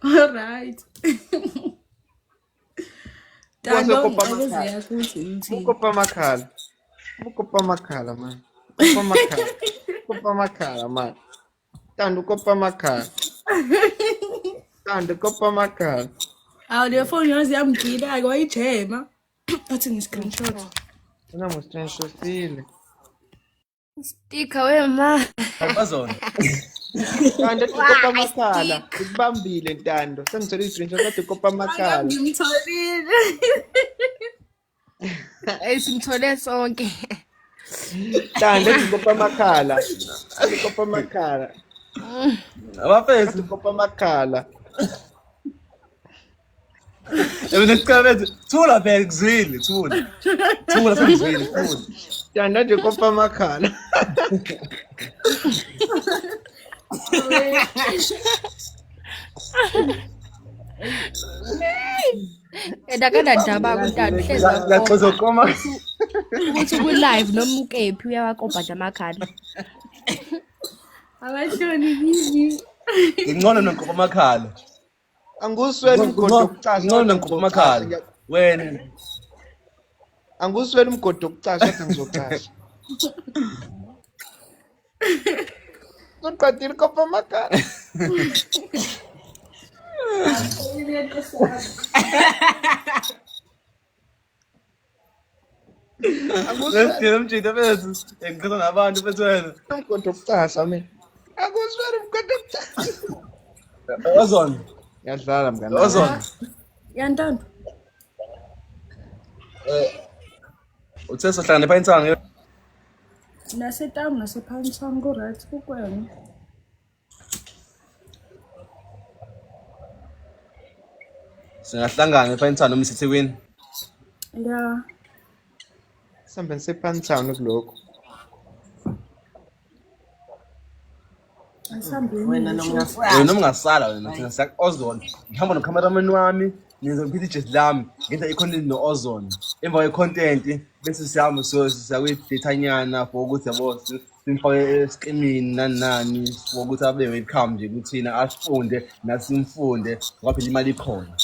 [SPEAKER 7] All right.
[SPEAKER 1] Bukopa makhala. Bukopa makhala man. Kopa makhala man. Tando kopa makhala. Tando kopa makhala.
[SPEAKER 7] Awu le phone yazi yamgila ayijema. Athi ngi-screenshot.
[SPEAKER 1] Una mo screenshotile.
[SPEAKER 4] Sticker wema.
[SPEAKER 2] Ozone.
[SPEAKER 1] Tando kopa makhala. Ukubambile Ntando. Sengithola i-screenshot kade kopa makhala.
[SPEAKER 7] Ngimtholile.
[SPEAKER 4] Simthole sonke.
[SPEAKER 1] Tando kopa makhala. Kopa makhala.
[SPEAKER 2] Abafethu
[SPEAKER 1] Kopa makhala.
[SPEAKER 2] Ebenesiqabethu thula phela kuzwile thula. Thula sengizwile thula.
[SPEAKER 1] Tando nje kopa makhala.
[SPEAKER 4] Edakadadaba kuntando hlezi
[SPEAKER 2] Ngaxoxa koma.
[SPEAKER 4] ukuthi ku live noma ukephi uyawakopa nje amakhala.
[SPEAKER 7] Abahloni yini?
[SPEAKER 2] Ingcono nonkopa amakhala.
[SPEAKER 1] Anguswela umgodo okucasha.
[SPEAKER 2] Ingcono nonkopa amakhala. Wena.
[SPEAKER 1] Anguswela umgodo okucasha athi ngizocasha. Uqadile kopa amakhala.
[SPEAKER 2] Ngeke mjida bethu. Engikho nabantu bethu wena.
[SPEAKER 1] Umgodo okucasha mina. Anguswela umgodo okucasha.
[SPEAKER 2] Ozone.
[SPEAKER 1] Yadlala mngani.
[SPEAKER 2] Ozone.
[SPEAKER 7] Yantando.
[SPEAKER 2] Uthe sohlangane phayintshalo.
[SPEAKER 7] Nasetown nasephansi ku right kukwena.
[SPEAKER 2] Singahlangana phayintshalo noma sithekweni.
[SPEAKER 7] Yeah.
[SPEAKER 1] Sambe sePantown kuloko.
[SPEAKER 7] Asihambeni
[SPEAKER 3] Wena
[SPEAKER 7] ngisho.
[SPEAKER 3] nomngasala.
[SPEAKER 2] Wena ungasala wena thina siya-Ozone. Ngihamba no-cameraman wami, ngizophethe ijezi lami, ngenza i-content no-Ozone. Emva kwe-content bese siyahamba siya kwi-datanyana for ukuthi yabo simfake esikimini nani nani for ukuthi abe welcome nje kuthina asifunde nathi simfunde ngoba phela imali ikhona.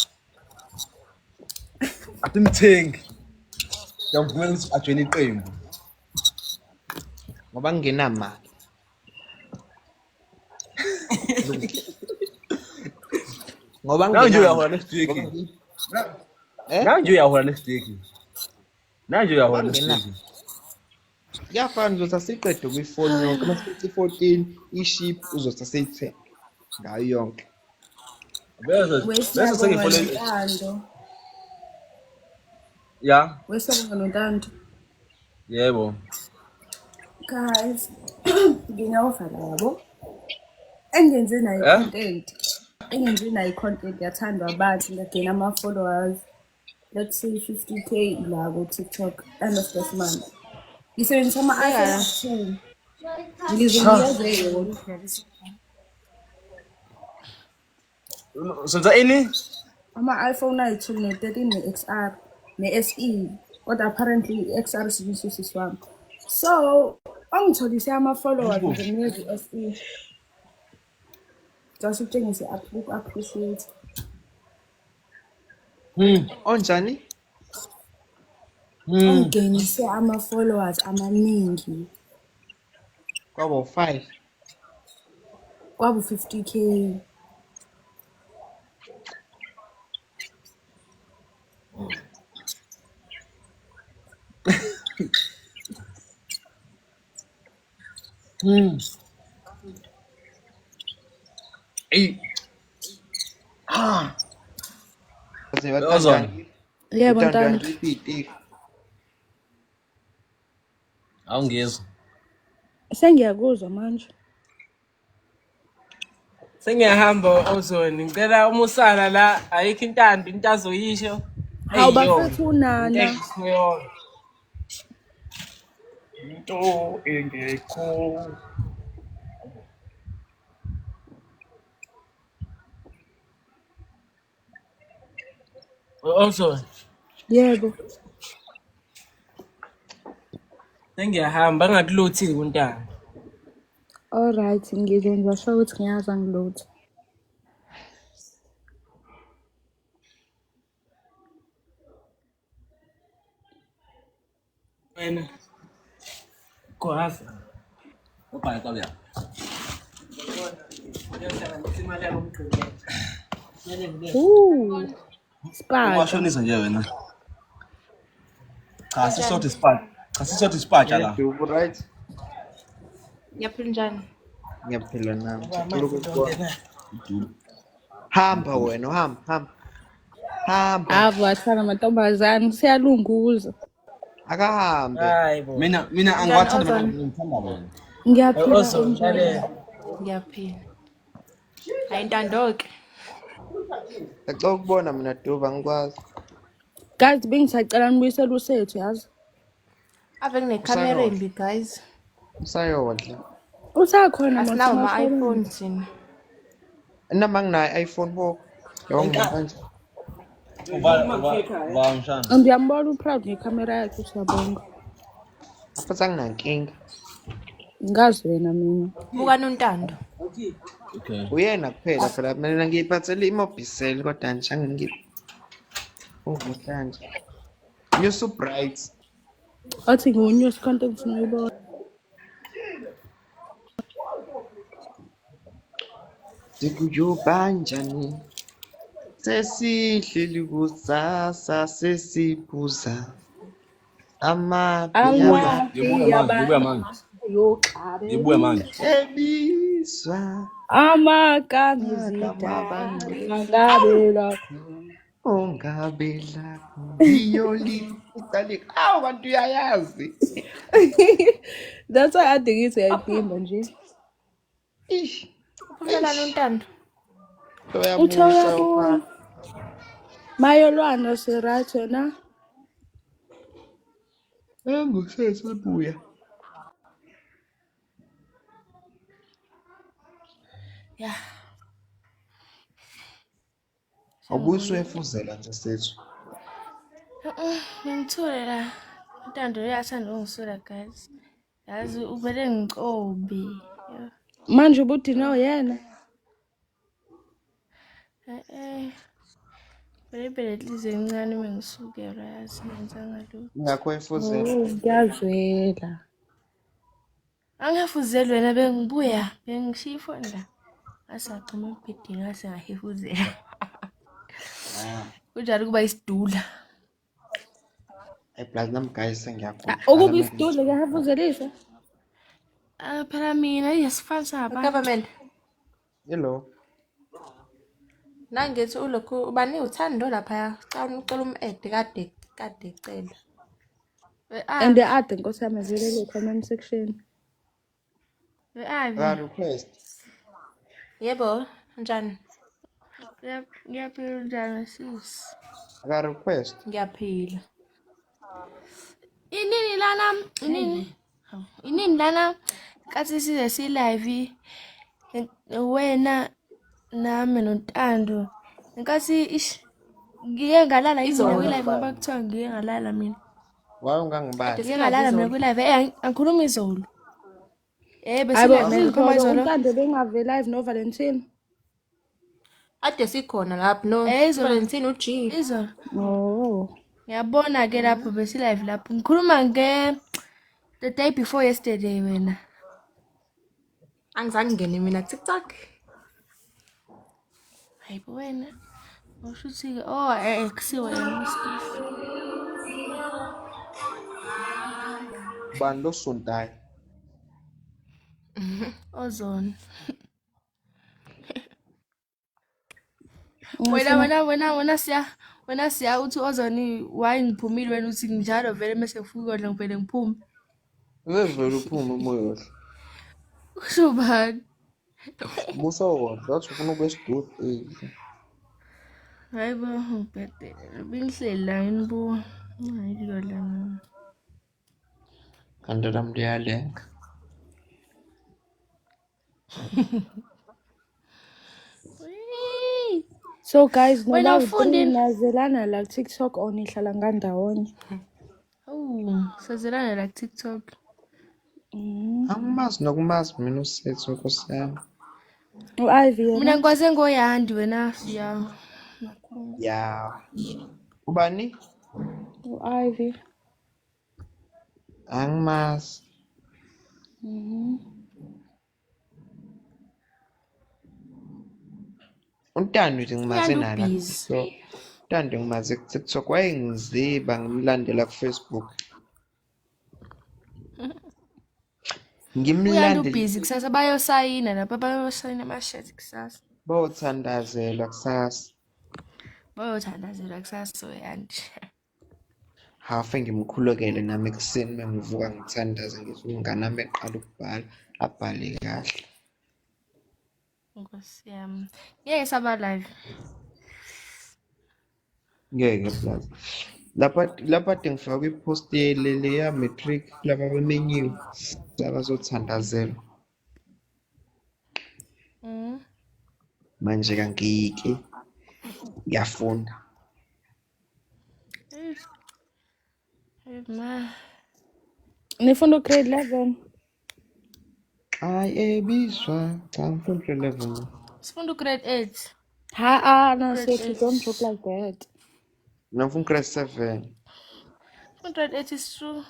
[SPEAKER 2] Asimthengi. Ngiyamvumela ukuthi ajoyine iqembu.
[SPEAKER 1] ngoba ngingenamali. Ngoba
[SPEAKER 2] Nawe nje
[SPEAKER 1] ngingenamali.
[SPEAKER 2] uyahola next week. Nawe nje uyahola next week. Nawe nje uyahola next week.
[SPEAKER 1] Kuyafana uzothi asiqede kwifoni yonke masithi 14 iship uzothi asiyithe ngayo yonke.
[SPEAKER 2] Bese sengifonele.
[SPEAKER 7] Ntando.
[SPEAKER 2] Ya,
[SPEAKER 7] Wesibonga nontando.
[SPEAKER 2] yebo.
[SPEAKER 7] Guys, nginawofa yabo. Engenze nayo content. Engenze nayo content yathandwa abantu ngagena ama-followers. Let's say 50k la ku TikTok end of this month. Ngisebenzisa ama-iPhone 10. Ngizonikeze yona.
[SPEAKER 2] Senza ini?
[SPEAKER 7] Ama-iPhone ayithuli ne-13 ne-XR ne-SE. Kodwa apparently i-XR sisisi wami. So, angitholise ama-followers nginikeze i-SE. Just utshengise appreciate.
[SPEAKER 1] Onjani?
[SPEAKER 7] Angingenise ama-followers amaningi.
[SPEAKER 1] Kwaba 5.
[SPEAKER 7] Kwaba 50k.
[SPEAKER 2] Ozone.
[SPEAKER 7] Yebo ntando.
[SPEAKER 2] Awungizwa.
[SPEAKER 7] Sengiyakuzwa manje.
[SPEAKER 3] Sengiyahamba Ozone. Ngicela umusala la ayikho intando into azoyisho.
[SPEAKER 7] Hawu bafethu unana.
[SPEAKER 2] Into engekho.
[SPEAKER 3] Ozone.
[SPEAKER 7] Yebo.
[SPEAKER 3] Sengiyahamba ngakulothi kuntanga.
[SPEAKER 7] Alright, ngizenza sure ukuthi ngiyaza ngilotha.
[SPEAKER 3] Wena. Kwaza.
[SPEAKER 2] Ubhala kabya.
[SPEAKER 7] Spa.
[SPEAKER 2] Washonisa nje wena. Cha sisodwa ispatsha. Cha sisodwa ispatsha la.
[SPEAKER 1] Dubu right?
[SPEAKER 5] Ngiyaphila njani?
[SPEAKER 1] Ngiyaphila nami. Ngicela ukubona. Hamba wena, hamba.
[SPEAKER 7] Avo athana amantombazane siyalunguza.
[SPEAKER 1] Akahambe.
[SPEAKER 3] Hayibo.
[SPEAKER 2] Mina angiwathanda abantu ngithanda bona.
[SPEAKER 7] Ngiyaphila
[SPEAKER 3] Ozone
[SPEAKER 7] njalo.
[SPEAKER 3] lalela.
[SPEAKER 5] Ngiyaphila. Hayi ntandoke.
[SPEAKER 1] Ngicela ukubona mina Duba ngikwazi.
[SPEAKER 7] Guys, bengisacela nibuyisele usethu yazi.
[SPEAKER 5] Ave nginekhamera embi guys.
[SPEAKER 1] Usayodla.
[SPEAKER 7] Usakhona
[SPEAKER 5] Asinawo ama-iPhone thina.
[SPEAKER 1] Noma nginayo iPhone 4. Yonke manje.
[SPEAKER 2] Ubala mshana.
[SPEAKER 7] Ngiyambona uproud ngekhamera yakhe siyabonga.
[SPEAKER 1] Afuthi anginankinga.
[SPEAKER 7] Ngazi wena mina.
[SPEAKER 5] Buka nontando.
[SPEAKER 2] Okay.
[SPEAKER 1] Uyena kuphela phela mina ngiyiphathele imobisel kodwa nje angingiphi. Uvuhlanje. You so bright.
[SPEAKER 7] Athi nginews content ngiyibona.
[SPEAKER 1] Sikuyobanjani? Sesihleli kusasa sesibuza.
[SPEAKER 2] Ngibuya manje.
[SPEAKER 1] Ebizwa
[SPEAKER 7] Amakamizida ngabela
[SPEAKER 1] ungabe lakho iyoli itali awu bantu uyayazi.
[SPEAKER 7] That's why I think it's ayidimba nje.
[SPEAKER 1] Ish
[SPEAKER 5] Uphumela nontando.
[SPEAKER 1] uyamusa upha.
[SPEAKER 7] Mayolwana sirathi na.
[SPEAKER 1] Ngusese buya. Awubuye uyefuzela nje sethu.
[SPEAKER 4] Ngithule la. Intando uyathanda ungisula guys. Yazi uvele ngicobe.
[SPEAKER 7] Manje ubudina uyena.
[SPEAKER 4] Vele lize encane mengisukela yazi ngenzanga lutho.
[SPEAKER 1] Ingakho uyefuzela.
[SPEAKER 7] Ngiyazwela.
[SPEAKER 4] Angafuzeli wena bengibuya bengishiya ifoni la. Asagcuma ebhedini ngase ngahefuzela. Kunjalo kuba isidula.
[SPEAKER 1] Platinum guys sengiyakhohlwa.
[SPEAKER 7] Ukuba isidudle kuyahafuzelisa.
[SPEAKER 4] Phela mina iyasifana saba.
[SPEAKER 5] Government.
[SPEAKER 1] Hello.
[SPEAKER 5] Nangithi ulokhu ubani uthando lapha cha ucela umu-add kade ecela.
[SPEAKER 7] And ade Nkosi yami vele le comment section.
[SPEAKER 1] Ka request.
[SPEAKER 5] Yebo, njani?
[SPEAKER 4] Ngiyaphila njani sis?
[SPEAKER 1] Ka request.
[SPEAKER 5] Ngiyaphila.
[SPEAKER 4] Inini lana inini lana kathi size si live wena nami noNtando nkathi ngiye ngalala izolo live ngoba kuthiwa ngiye ngalala mina
[SPEAKER 1] Waye ungangibali.
[SPEAKER 4] ngiye ngalala mina live angikhuluma izolo bese
[SPEAKER 7] Hayibo
[SPEAKER 4] live khoma izolo
[SPEAKER 7] uNtando bengave live no Valentine.
[SPEAKER 5] Ade sikhona lapho no
[SPEAKER 4] Izolo.
[SPEAKER 5] Valentine uG.
[SPEAKER 4] izolo
[SPEAKER 7] Oh.
[SPEAKER 4] ngiyabona ke lapho bese live lapho ngikhuluma the day before yesterday wena
[SPEAKER 5] Angizange ngene mina TikTok.
[SPEAKER 4] hayibo wena ushuthi kusiwe yena
[SPEAKER 1] Bani lo sontayo.
[SPEAKER 4] ozone wena siya uthi ozone wayengiphumile wena uthi njalo vele mase ngifika kodwa ngivele ngiphume
[SPEAKER 1] Wevela uphume umoya ohle.
[SPEAKER 4] usho bani
[SPEAKER 1] Busa wona, wathi ufuna ukwesidudu.
[SPEAKER 4] hayibo ngibhedele bengihleli la yinibo hayiyo la
[SPEAKER 1] Kanti lami liyalenga.
[SPEAKER 7] So guys, no
[SPEAKER 4] Wena
[SPEAKER 7] la
[SPEAKER 4] ufunde-
[SPEAKER 7] nazelana la TikTok on ihlala ngandawonye.
[SPEAKER 4] sazelana la TikTok
[SPEAKER 1] Angimazi nokumazi mina usethu Nkosi yami.
[SPEAKER 7] U-Ivy yena.
[SPEAKER 4] mina ngikwaze ngoyandi wena siya
[SPEAKER 1] Ya. Ubani?
[SPEAKER 7] U-Ivy.
[SPEAKER 1] Angimazi. Untando nje ngimaze
[SPEAKER 4] Untando
[SPEAKER 1] nala.
[SPEAKER 4] busy.
[SPEAKER 1] So Untando ngimaze ku-TikTok wayengiziba ngimlandela ku-Facebook.
[SPEAKER 4] uyanda
[SPEAKER 1] Ngimlandela
[SPEAKER 4] ubhizi kusasa bayosayina lapha bayosayina ama-shirt kusasa
[SPEAKER 1] bawuthandazela kusasa.
[SPEAKER 4] bayothandazela kusasa soyandi
[SPEAKER 1] Hafe ngimkhulekele nami ekuseni mengivuka ngithandaze ngithi umngane wami eqala ukubhala abhale kahle.
[SPEAKER 4] Nkosi yami ngeke saba live
[SPEAKER 1] Ngeke plus. Lapha ngifaka kwi-post leya matric laba bemenyiwe abazothandazela. Manje kangiki ngiyafunda.
[SPEAKER 4] ma
[SPEAKER 7] Nifunda grade 11.
[SPEAKER 1] Hayi ebizwa cha ngifunda 11.
[SPEAKER 4] sifunda grade 8
[SPEAKER 7] No,
[SPEAKER 4] Grade
[SPEAKER 7] Sethi,
[SPEAKER 4] eight.
[SPEAKER 7] don't joke like that.
[SPEAKER 1] Ngifunda grade 7.
[SPEAKER 4] grade 8 is true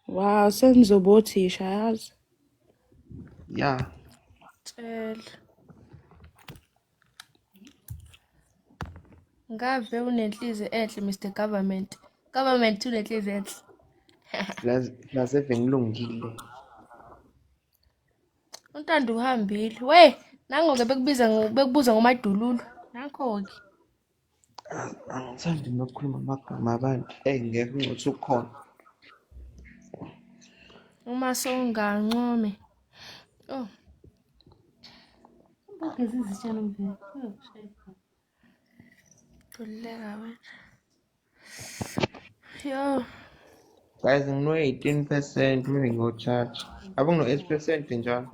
[SPEAKER 7] Wow, senizobothisha yazi.
[SPEAKER 1] Yeah.
[SPEAKER 4] tshela ngave unenhliziyo enhle Mr Government unenhliziyo enhle
[SPEAKER 1] Laze vengilungile.
[SPEAKER 4] uNtando uhambile we nangoke bekubuza ngomadululu nakho-ke
[SPEAKER 1] Angithandi nokukhuluma amagama abantu engeke ngothi ukhona.
[SPEAKER 4] uma sowungancome khululeka wena yo
[SPEAKER 1] Guys ngino 18% mimi ngo-charge. Abangino 8% njalo.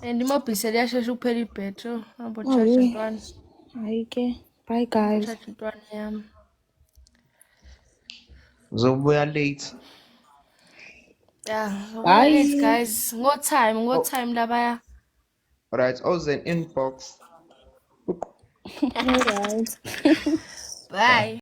[SPEAKER 4] And imobhisi liyashesha ukuphela ibhetri. Hamba
[SPEAKER 7] Oh,
[SPEAKER 4] charge
[SPEAKER 7] yeah.
[SPEAKER 4] ntwana.
[SPEAKER 7] Hayi ke. Bye guys.
[SPEAKER 4] Charge ntwana yami.
[SPEAKER 1] Uzobuya late.
[SPEAKER 4] Yeah.
[SPEAKER 7] Bye.
[SPEAKER 4] Late guys. Ngo-time labaya.
[SPEAKER 1] Alright, awuze inbox.
[SPEAKER 7] Alright.
[SPEAKER 4] Bye.